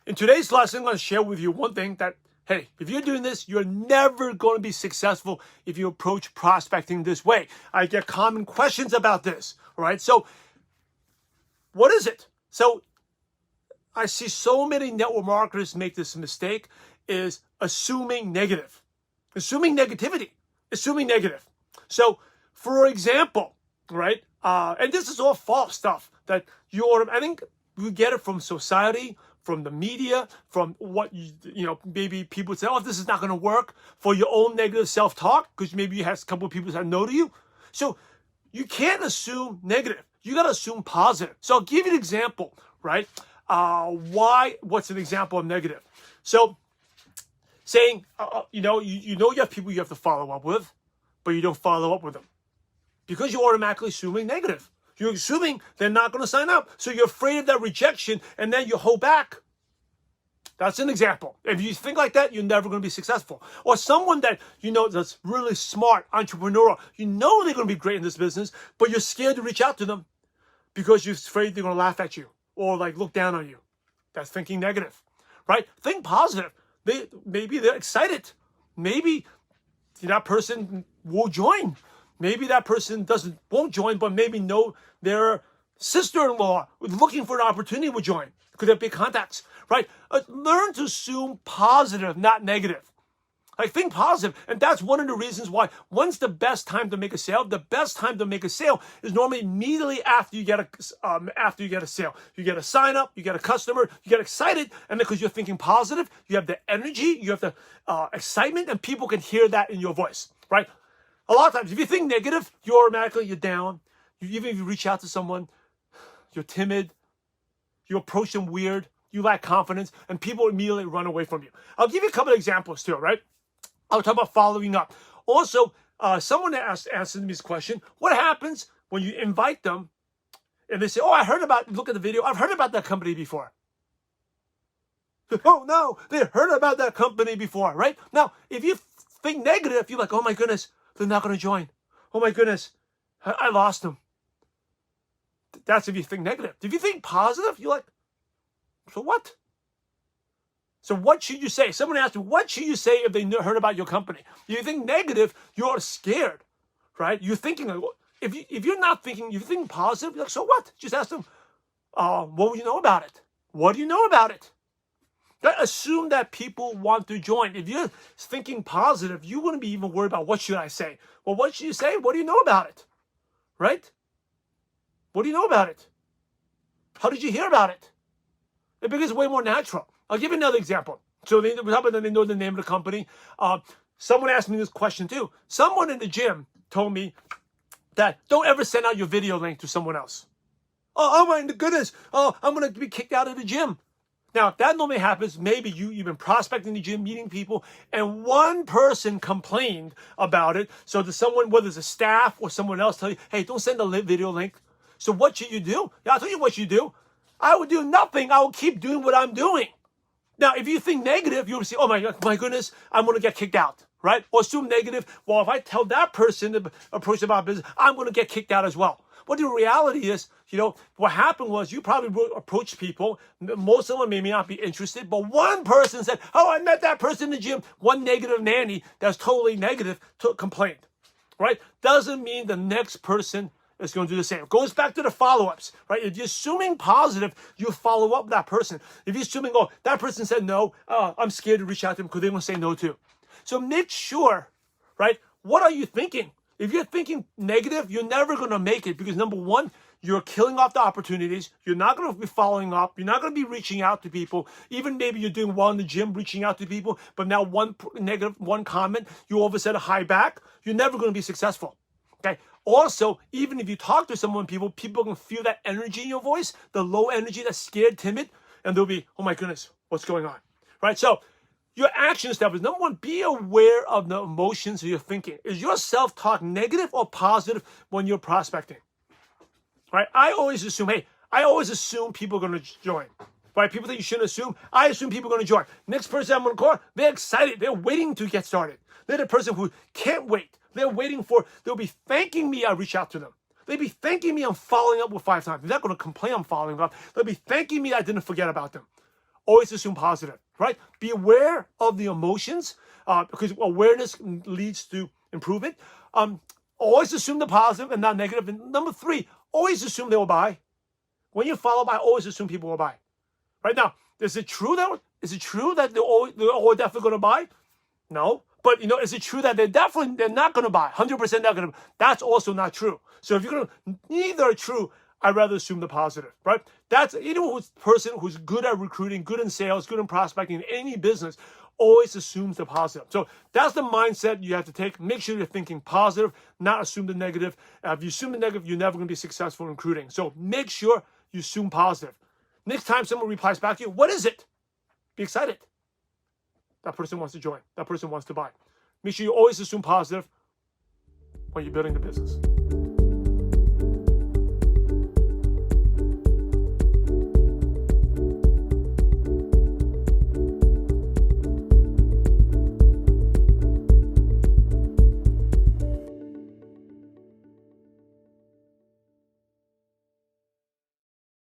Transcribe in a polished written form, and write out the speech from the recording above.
In today's lesson, I'm going to share with you one thing that, hey, if you're doing this, you're never going to be successful if you approach prospecting this way. I get common questions about this, all right? So what is it? So I see so many network marketers make this mistake is assuming negative, assuming negativity, assuming negative. So for example, right? And this is all false stuff that I think you get it from society, from the media, from what maybe people say, oh, this is not going to work, for your own negative self-talk, because maybe you have a couple of people that know to you. So you can't assume negative. You got to assume positive. So I'll give you an example, right? What's an example of negative? So saying, you have people you have to follow up with, but you don't follow up with them because you're automatically assuming negative. You're assuming they're not going to sign up. So you're afraid of that rejection, and then you hold back. That's an example. If you think like that, you're never going to be successful. Or someone that that's really smart, entrepreneurial, they're going to be great in this business, but you're scared to reach out to them because you're afraid they're going to laugh at you or look down on you. That's thinking negative, right? Think positive. Maybe they're excited. Maybe that person will join. Maybe that person won't join, but maybe their sister-in-law looking for an opportunity will join because they have big contacts, right? Learn to assume positive, not negative. Think positive, and that's one of the reasons why. When's the best time to make a sale? The best time to make a sale is normally immediately after you get a sale. You get a sign up, you get a customer, you get excited, and because you're thinking positive, you have the energy, you have the excitement, and people can hear that in your voice, right? A lot of times, if you think negative, you're down. Even if you reach out to someone, you're timid, you approach them weird, you lack confidence, and people immediately run away from you. I'll give you a couple of examples too, right? I'll talk about following up. Also, someone answered me this question: what happens when you invite them and they say, "Oh, look at the video. I've heard about that company before." Oh no, they heard about that company before, right? Now, if you think negative, you're like, "Oh my goodness, they're not going to join. Oh my goodness, I lost them." That's if you think negative. If you think positive, you're like, "So what?" So what should you say? Someone asked me, what should you say if they heard about your company? If you think negative, you're scared, right? You're thinking, if you're not thinking, you think positive, you're like, so what? Just ask them, what do you know about it? What do you know about it? Assume that people want to join. If you're thinking positive, you wouldn't be even worried about what should I say. Well, what should you say? What do you know about it? Right? What do you know about it? How did you hear about it? It becomes way more natural. I'll give you another example. So they know the name of the company. Someone asked me this question too. Someone in the gym told me that don't ever send out your video link to someone else. Oh my goodness. Oh, I'm going to be kicked out of the gym. Now, that normally happens. Maybe you've been prospecting the gym, meeting people, and one person complained about it. So does someone, whether it's a staff or someone else, tell you, hey, don't send a video link. So what should you do? Yeah, I'll tell you what you do. I would do nothing. I will keep doing what I'm doing. Now, if you think negative, you'll say, oh my goodness, I'm going to get kicked out, right? Or assume negative, well, if I tell that person to approach about business, I'm going to get kicked out as well. But the reality is, what happened was you probably approached people. Most of them may not be interested, but one person said, oh, I met that person in the gym. One negative nanny that's totally negative complained, right? Doesn't mean the next person is going to do the same. It goes back to the follow-ups, right? If you're assuming positive, you follow up with that person. If you're assuming, oh, that person said no, I'm scared to reach out to them because they're going to say no too. So make sure, right? What are you thinking? If you're thinking negative, you're never going to make it because number one, you're killing off the opportunities. You're not going to be following up. You're not going to be reaching out to people. Even maybe you're doing well in the gym, reaching out to people, but now one comment, you all of a sudden high back. You're never going to be successful. Okay. Also, even if you talk to someone, people can feel that energy in your voice, the low energy, that scared, timid, and they'll be, oh my goodness, what's going on? Right? So your action step is number one, be aware of the emotions you're thinking. Is your self-talk negative or positive when you're prospecting? Right? I always assume people are going to join. Right? People that you shouldn't assume. I assume people are going to join. Next person I'm going to call, they're excited. They're waiting to get started. They're the person who can't wait. They'll be thanking me I reach out to them. They'll be thanking me I'm following up with 5 times. They're not going to complain I'm following up. They'll be thanking me I didn't forget about them. always assume positive, right? Be aware of the emotions because awareness leads to improvement. Always assume the positive and not negative. And number 3, always assume they will buy. When you follow by, always assume people will buy. Right now, is it true that they're all definitely going to buy? No. But is it true that they're not going to buy? 100% not going to. That's also not true. So if you're going to, neither are true. I'd rather assume the positive, right? That's person who's good at recruiting, good in sales, good in prospecting in any business, always assumes the positive. So that's the mindset you have to take. Make sure you're thinking positive, not assume the negative. If you assume the negative, you're never going to be successful in recruiting. So make sure you assume positive. Next time someone replies back to you, what is it? Be excited. That person wants to join. That person wants to buy. Make sure you always assume positive when you're building the business.